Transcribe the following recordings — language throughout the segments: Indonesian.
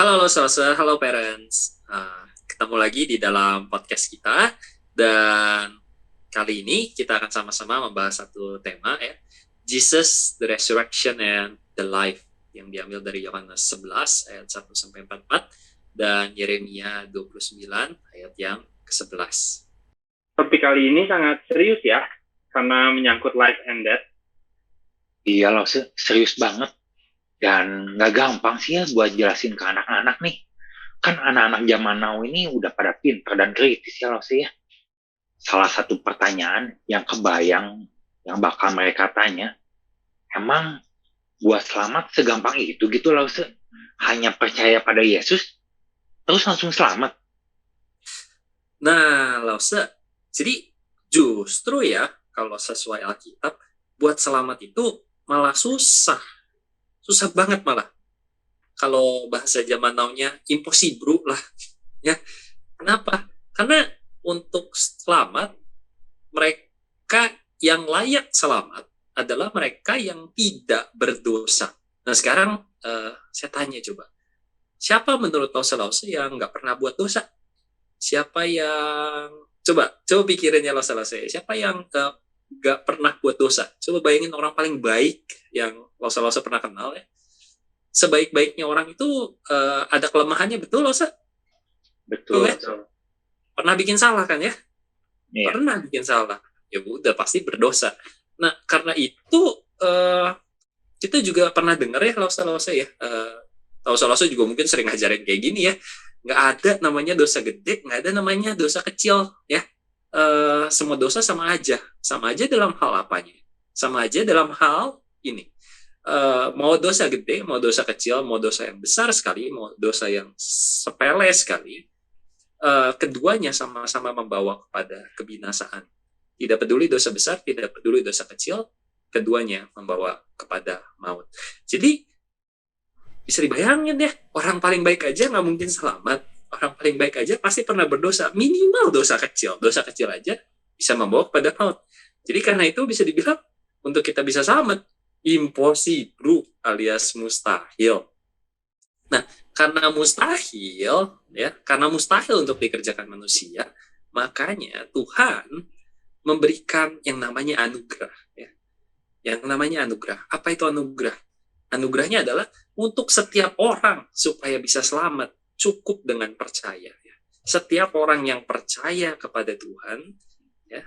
Halo Salsa, halo parents. Ketemu lagi di dalam podcast kita dan kali ini kita akan sama-sama membahas satu tema ya, Jesus, the Resurrection and the Life yang diambil dari Yohanes 11 ayat 1 sampai 44 dan Yeremia 29 ayat yang ke-11. Topik kali ini sangat serius ya, karena menyangkut life and death. Iya loh, serius banget. Dan nggak gampang sih ya buat jelasin ke anak-anak nih. Kan anak-anak zaman now ini udah pada pinter dan kritis ya loh sih ya. Salah satu pertanyaan yang kebayang yang bakal mereka tanya, emang buat selamat segampang itu gitu loh sih? Hanya percaya pada Yesus, terus langsung selamat? Nah, Lause, jadi justru ya kalau sesuai Alkitab, buat selamat itu malah susah banget malah. Kalau bahasa zaman now-nya impossible lah ya. Kenapa? Karena untuk selamat, mereka yang layak selamat adalah mereka yang tidak berdosa. Nah sekarang saya tanya coba, siapa menurut Lause yang nggak pernah buat dosa? Siapa yang coba pikirin ya Lause, siapa yang nggak pernah buat dosa? Coba bayangin orang paling baik yang Lause pernah kenal ya. Sebaik-baiknya orang itu ada kelemahannya, betul Lause? Betul. Pernah bikin salah kan ya? Iya. Pernah bikin salah. Ya udah pasti berdosa. Nah karena itu kita juga pernah dengar ya Lause ya. Lause juga mungkin sering ngajarin kayak gini ya. Nggak ada namanya dosa gede, nggak ada namanya dosa kecil ya. Semua dosa sama aja dalam hal apanya, sama aja dalam hal ini. Mau dosa gede, mau dosa kecil, mau dosa yang besar sekali, mau dosa yang sepele sekali, keduanya sama-sama membawa kepada kebinasaan. Tidak peduli dosa besar, tidak peduli dosa kecil, keduanya membawa kepada maut. Jadi bisa dibayangin ya, orang paling baik aja nggak mungkin selamat. Orang paling baik aja pasti pernah berdosa, minimal dosa kecil aja bisa membawa kepada maut. Jadi karena itu bisa dibilang untuk kita bisa selamat, impossible alias mustahil. Nah, karena mustahil untuk dikerjakan manusia, makanya Tuhan memberikan yang namanya anugerah. Ya. Yang namanya anugerah. Apa itu anugerah? Anugerahnya adalah untuk setiap orang supaya bisa selamat, cukup dengan percaya. Ya. Setiap orang yang percaya kepada Tuhan, ya,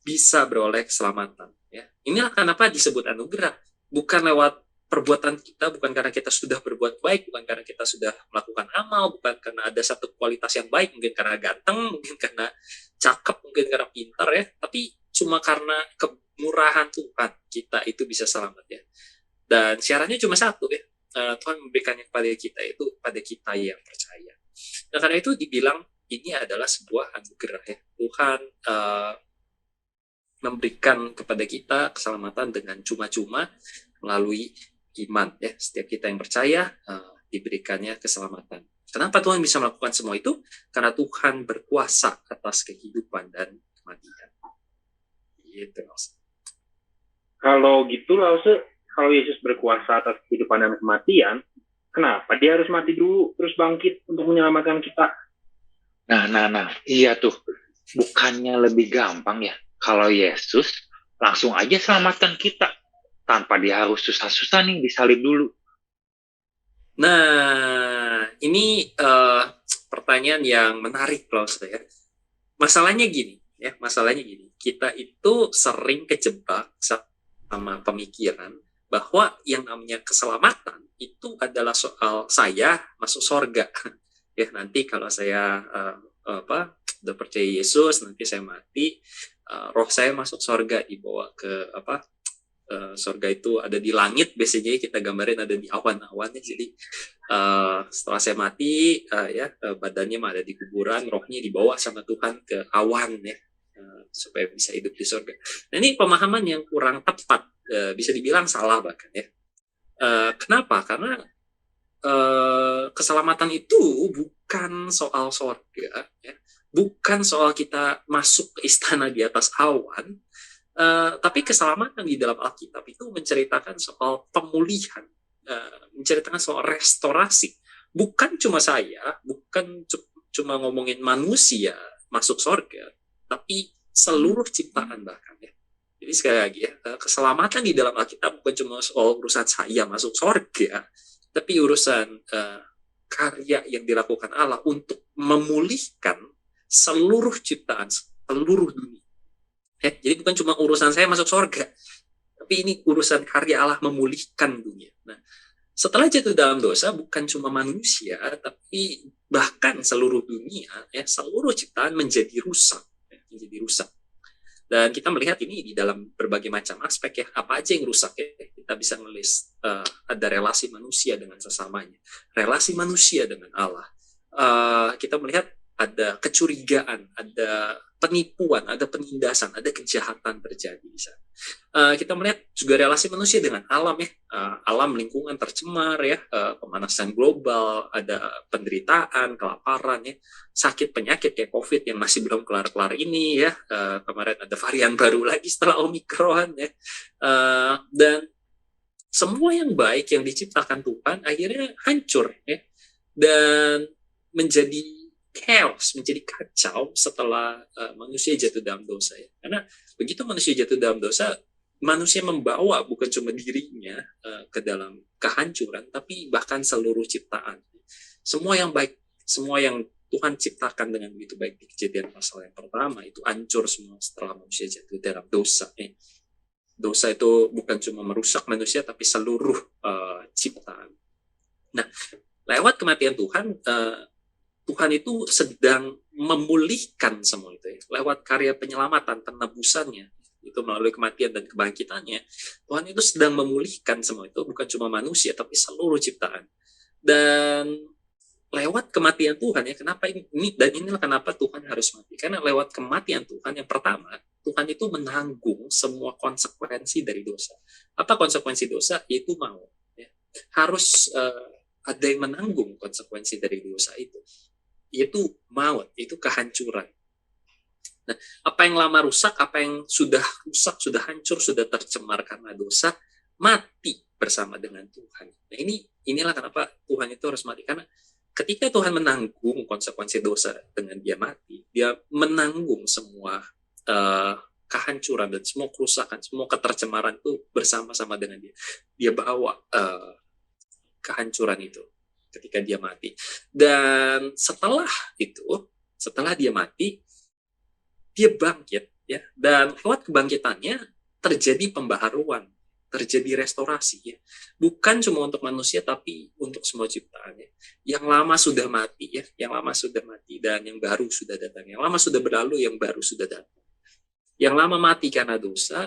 bisa beroleh keselamatan. Ya. Inilah kenapa disebut anugerah. Bukan lewat perbuatan kita, bukan karena kita sudah berbuat baik, bukan karena kita sudah melakukan amal, bukan karena ada satu kualitas yang baik, mungkin karena ganteng, mungkin karena cakep, mungkin karena pintar ya, tapi cuma karena kemurahan Tuhan kita itu bisa selamat ya. Dan syaratnya cuma satu ya, Tuhan memberikannya kepada kita itu pada kita yang percaya. Nah karena itu dibilang ini adalah sebuah anugerah ya. Tuhan memberikan kepada kita keselamatan dengan cuma-cuma melalui iman ya. Setiap kita yang percaya diberikannya keselamatan. Kenapa Tuhan bisa melakukan semua itu? Karena Tuhan berkuasa atas kehidupan dan kematian. Gitu. Kalau gitu Lause, kalau Yesus berkuasa atas kehidupan dan kematian, kenapa dia harus mati dulu terus bangkit untuk menyelamatkan kita? Nah, iya tuh. Bukannya lebih gampang ya kalau Yesus langsung aja selamatkan kita tanpa dia harus susah-susah nih disalib dulu. Nah, ini pertanyaan yang menarik loh saya. Masalahnya gini. Kita itu sering kejebak sama pemikiran bahwa yang namanya keselamatan itu adalah soal saya masuk surga. Ya nanti kalau saya udah percaya Yesus, nanti saya mati, roh saya masuk surga, dibawa ke surga itu ada di langit, biasanya kita gambarin ada di awan-awan ya. Jadi setelah saya mati badannya mah ada di kuburan, rohnya dibawa sama Tuhan ke awan ya, supaya bisa hidup di surga. Nah ini pemahaman yang kurang tepat, bisa dibilang salah bahkan ya. Kenapa? Karena keselamatan itu bukan soal surga ya. Bukan soal kita masuk ke istana di atas awan, tapi keselamatan di dalam Alkitab itu menceritakan soal pemulihan, menceritakan soal restorasi, bukan cuma saya, bukan cuma ngomongin manusia masuk surga, tapi seluruh ciptaan bahkan ya. Jadi sekali lagi ya, keselamatan di dalam Alkitab bukan cuma soal urusan saya masuk surga, tapi urusan karya yang dilakukan Allah untuk memulihkan seluruh ciptaan, seluruh dunia. Ya, jadi bukan cuma urusan saya masuk surga, tapi ini urusan karya Allah memulihkan dunia. Nah, setelah jatuh dalam dosa, bukan cuma manusia, tapi bahkan seluruh dunia, ya, seluruh ciptaan menjadi rusak, ya, menjadi rusak. Dan kita melihat ini di dalam berbagai macam aspek ya, apa aja yang rusak ya. Kita bisa menulis ada relasi manusia dengan sesamanya, relasi manusia dengan Allah. Kita melihat ada kecurigaan, ada penipuan, ada penindasan, ada kejahatan terjadi di sana. Kita melihat juga relasi manusia dengan alam ya, alam lingkungan tercemar ya, pemanasan global, ada penderitaan, kelaparan ya, sakit penyakit kayak COVID yang masih belum kelar-kelar ini ya, kemarin ada varian baru lagi setelah Omikron ya, dan semua yang baik yang diciptakan Tuhan akhirnya hancur ya, dan menjadi chaos, menjadi kacau setelah manusia jatuh dalam dosa ya. Karena begitu manusia jatuh dalam dosa, manusia membawa bukan cuma dirinya ke dalam kehancuran, tapi bahkan seluruh ciptaan. Semua yang baik, semua yang Tuhan ciptakan dengan begitu baik di Kejadian pasal yang pertama itu hancur semua setelah manusia jatuh dalam dosa. Dosa itu bukan cuma merusak manusia, tapi seluruh ciptaan. Nah, lewat kematian Tuhan, Tuhan itu sedang memulihkan semua itu ya. Lewat karya penyelamatan, penebusannya, itu melalui kematian dan kebangkitannya, Tuhan itu sedang memulihkan semua itu, bukan cuma manusia, tapi seluruh ciptaan. Dan lewat kematian Tuhan ya, kenapa ini, dan inilah kenapa Tuhan harus mati. Karena lewat kematian Tuhan, yang pertama, Tuhan itu menanggung semua konsekuensi dari dosa. Apa konsekuensi dosa? Yaitu maut. Ya. Harus ada yang menanggung konsekuensi dari dosa itu. Yaitu maut, itu kehancuran. Nah, apa yang lama rusak, apa yang sudah rusak, sudah hancur, sudah tercemar karena dosa, mati bersama dengan Tuhan. Nah, inilah kenapa Tuhan itu harus mati. Karena ketika Tuhan menanggung konsekuensi dosa dengan dia mati, dia menanggung semua kehancuran dan semua kerusakan, semua ketercemaran itu bersama-sama dengan dia. Dia bawa kehancuran itu ketika dia mati. Dan setelah itu, setelah dia mati, dia bangkit ya. Dan lewat kebangkitannya terjadi pembaharuan, terjadi restorasi ya. Bukan cuma untuk manusia tapi untuk semua ciptaannya. Yang lama sudah mati ya, yang lama sudah mati dan yang baru sudah datang. Yang lama sudah berlalu, yang baru sudah datang. Yang lama mati karena dosa,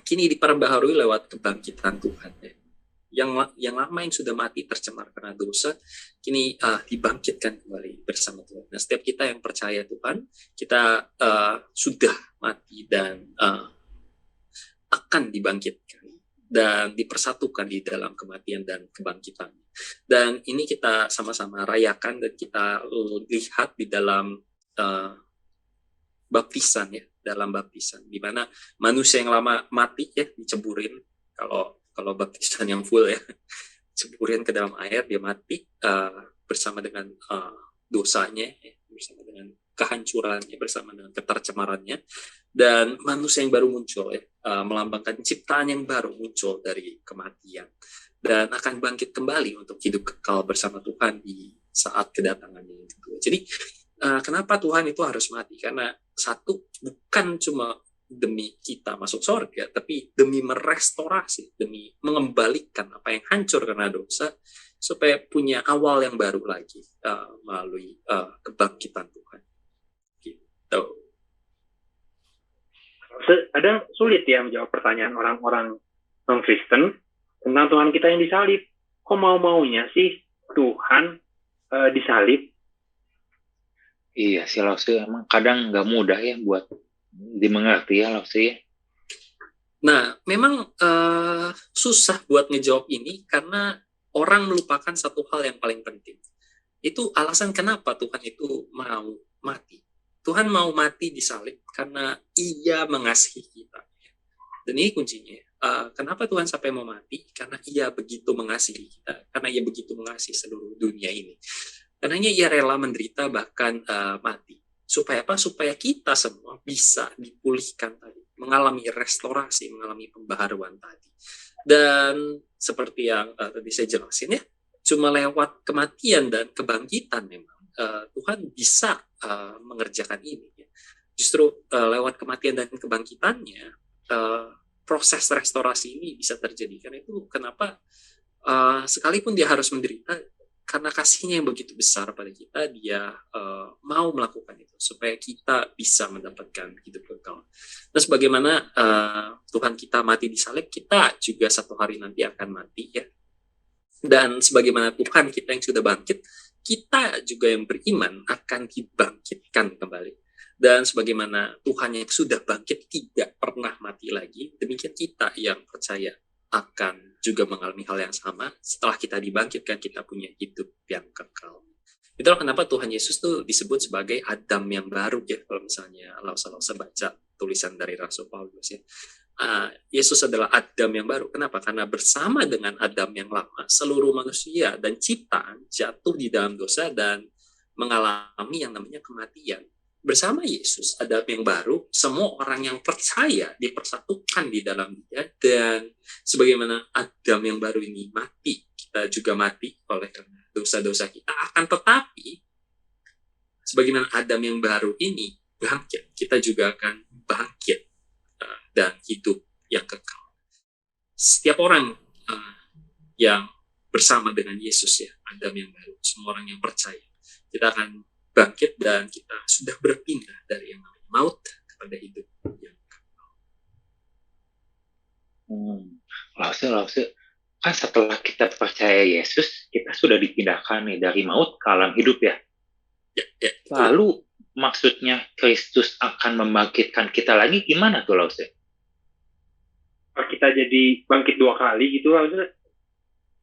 kini diperbaharui lewat kebangkitan Tuhan ya. Yang lama yang sudah mati tercemar karena dosa kini dibangkitkan kembali bersama Tuhan. Nah, setiap kita yang percaya Tuhan, kita sudah mati dan akan dibangkitkan dan dipersatukan di dalam kematian dan kebangkitan. Dan ini kita sama-sama rayakan dan kita lihat di dalam baptisan ya, dalam baptisan di mana manusia yang lama mati ya diceburin, kalau baptisan yang full ya, ceburin ke dalam air, dia mati bersama dengan dosanya, ya, bersama dengan kehancurannya, bersama dengan ketercemarannya, dan manusia yang baru muncul ya, melambangkan ciptaan yang baru muncul dari kematian dan akan bangkit kembali untuk hidup kekal bersama Tuhan di saat kedatangannya yang kedua. Jadi kenapa Tuhan itu harus mati? Karena satu, bukan cuma demi kita masuk surga, tapi demi merestorasi, demi mengembalikan apa yang hancur karena dosa, supaya punya awal yang baru lagi melalui kebangkitan Tuhan. Gitu. Kadang sulit ya menjawab pertanyaan orang-orang non-Kristen tentang Tuhan kita yang disalib. Kok mau-maunya sih Tuhan disalib? Iya sih, Lause, emang kadang nggak mudah ya buat dimengerti ya, Lause ya. Nah, memang susah buat ngejawab ini karena orang melupakan satu hal yang paling penting. Itu alasan kenapa Tuhan itu mau mati. Tuhan mau mati disalib karena Ia mengasihi kita. Dan ini kuncinya. kenapa Tuhan sampai mau mati? Karena Ia begitu mengasihi kita, karena Ia begitu mengasihi seluruh dunia ini. Karenanya Ia rela menderita bahkan mati. Supaya apa? Supaya kita semua bisa dipulihkan tadi, mengalami restorasi, mengalami pembaharuan tadi. Dan seperti yang tadi saya jelasin ya, cuma lewat kematian dan kebangkitan memang Tuhan bisa mengerjakan ini. Justru lewat kematian dan kebangkitannya, proses restorasi ini bisa terjadi. Karena itu kenapa sekalipun Dia harus menderita, karena kasihnya yang begitu besar pada kita, Dia mau melakukan itu supaya kita bisa mendapatkan hidup kekal. Dan sebagaimana Tuhan kita mati di salib, kita juga satu hari nanti akan mati ya. Dan sebagaimana Tuhan kita yang sudah bangkit, kita juga yang beriman akan dibangkitkan kembali. Dan sebagaimana Tuhan yang sudah bangkit tidak pernah mati lagi, demikian kita yang percaya akan juga mengalami hal yang sama. Setelah kita dibangkitkan, kita punya hidup yang kekal. Itulah kenapa Tuhan Yesus tuh disebut sebagai Adam yang baru ya. Kalau misalnya lausa-lausa baca tulisan dari Rasul Paulus ya. Yesus adalah Adam yang baru. Kenapa? Karena bersama dengan Adam yang lama, seluruh manusia dan ciptaan jatuh di dalam dosa dan mengalami yang namanya kematian. Bersama Yesus, Adam yang baru, semua orang yang percaya dipersatukan di dalam Dia, dan sebagaimana Adam yang baru ini mati, kita juga mati oleh karena dosa-dosa kita. Akan tetapi, sebagaimana Adam yang baru ini bangkit, kita juga akan bangkit dan hidup yang kekal. Setiap orang yang bersama dengan Yesus ya, Adam yang baru, semua orang yang percaya, kita akan bangkit dan kita sudah berpindah dari yang namanya maut kepada hidup yang kekal. Lause, kan setelah kita percaya Yesus, kita sudah dipindahkan nih dari maut ke alam hidup ya. Ya, lalu maksudnya Kristus akan membangkitkan kita lagi gimana tuh Lause? Kita jadi bangkit 2 kali gitu Lause?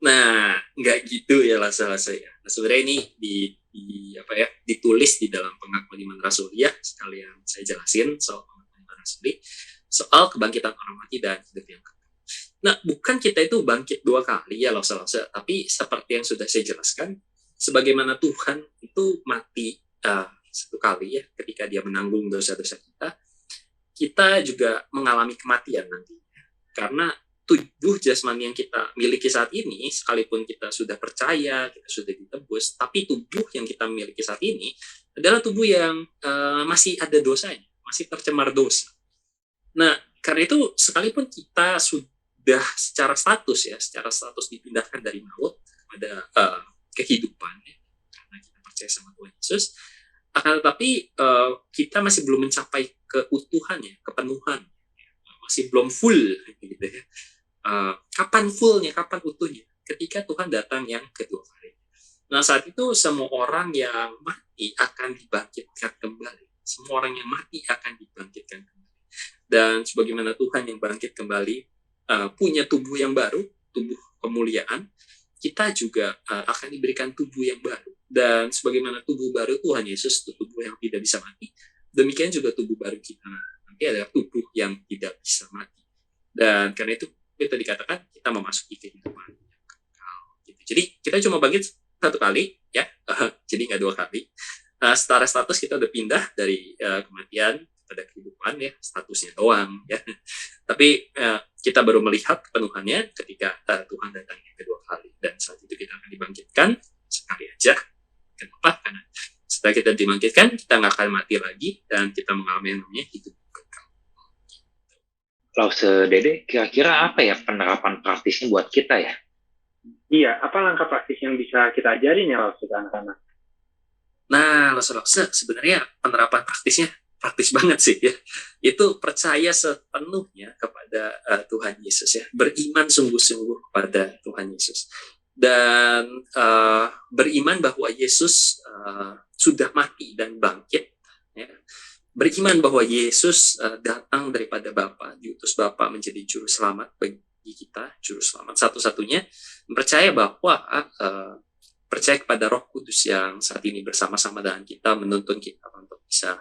Nah, nggak gitu ya Lause ya. Nah, sebenarnya ini ditulis di dalam pengakuan iman rasuliah. Sekalian saya jelasin soal pengakuan iman rasuliah, soal kebangkitan orang mati dan hidup yang kekal. Nah, bukan kita itu bangkit 2 kali ya Lause, tapi seperti yang sudah saya jelaskan, sebagaimana Tuhan itu mati 1 kali ya, ketika Dia menanggung dosa-dosa kita, kita juga mengalami kematian nanti. Karena tubuh jasmani yang kita miliki saat ini, sekalipun kita sudah percaya, kita sudah ditebus, tapi tubuh yang kita miliki saat ini adalah tubuh yang masih ada dosanya, masih tercemar dosa. Nah, karena itu sekalipun kita sudah secara status dipindahkan dari maut kepada kehidupan, ya, karena kita percaya sama Tuhan Yesus, akan tetapi kita masih belum mencapai keutuhannya, kepenuhan, masih belum full, gitu ya. Kapan fullnya, kapan utuhnya? Ketika Tuhan datang yang kedua kali. Nah, saat itu semua orang yang mati akan dibangkitkan kembali. Semua orang yang mati akan dibangkitkan kembali. Dan sebagaimana Tuhan yang bangkit kembali punya tubuh yang baru, tubuh kemuliaan, kita juga akan diberikan tubuh yang baru. Dan sebagaimana tubuh baru Tuhan Yesus, tubuh yang tidak bisa mati, demikian juga tubuh baru kita nanti adalah tubuh yang tidak bisa mati. Dan karena itu dikatakan kita memasuki kehidupan yang kekal. Gitu. Jadi kita cuma bangkit 1 kali, ya, jadi nggak 2 kali. Secara status kita udah pindah dari kematian pada kehidupan, ya, statusnya doang, ya. Tapi kita baru melihat kepenuhannya ketika Tuhan datang yang kedua kali, dan saat itu kita akan dibangkitkan sekali aja. Kenapa? Karena setelah kita dibangkitkan, kita nggak akan mati lagi dan kita mengalami yang namanya hidup. Lause Dede, kira-kira apa ya penerapan praktisnya buat kita ya? Iya, apa langkah praktis yang bisa kita ajarin ya Lause ke anak-anak? Nah, Lause, sebenarnya penerapan praktisnya praktis banget sih ya. Itu percaya sepenuhnya kepada Tuhan Yesus ya. Beriman sungguh-sungguh kepada Tuhan Yesus. Dan beriman bahwa Yesus sudah mati dan bangkit. Ya. Beriman bahwa Yesus datang daripada Bapa, diutus Bapa menjadi juru selamat bagi kita, juru selamat satu-satunya. Percaya bahwa percaya kepada Roh Kudus yang saat ini bersama-sama dengan kita, menuntun kita untuk bisa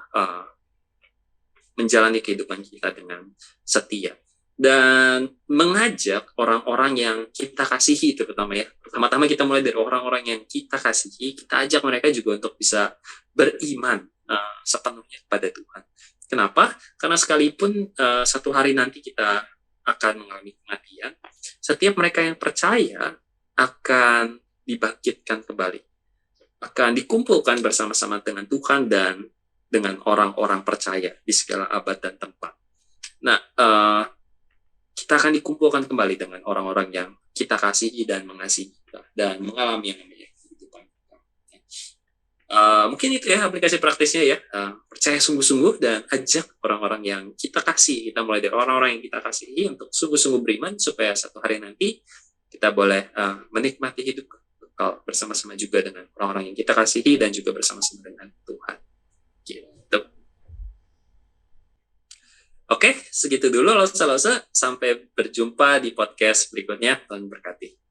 menjalani kehidupan kita dengan setia. dan mengajak orang-orang yang kita kasihi, terutama ya. Pertama-tama kita mulai dari orang-orang yang kita kasihi, kita ajak mereka juga untuk bisa beriman sepenuhnya kepada Tuhan. Kenapa? Karena sekalipun satu hari nanti kita akan mengalami kematian, setiap mereka yang percaya akan dibangkitkan kembali, akan dikumpulkan bersama-sama dengan Tuhan dan dengan orang-orang percaya di segala abad dan tempat. Nah, kita akan dikumpulkan kembali dengan orang-orang yang kita kasihi dan mengasihi kita, dan mengalami yang namanya kehidupan. Mungkin itu ya aplikasi praktisnya ya. Percaya sungguh-sungguh dan ajak orang-orang yang kita kasih. Kita mulai dari orang-orang yang kita kasihi untuk sungguh-sungguh beriman supaya satu hari nanti kita boleh menikmati hidup bersama-sama juga dengan orang-orang yang kita kasihi dan juga bersama-sama dengan Tuhan. Gitu. Oke, segitu dulu Losa-Losa. Sampai berjumpa di podcast berikutnya. Tuhan berkati.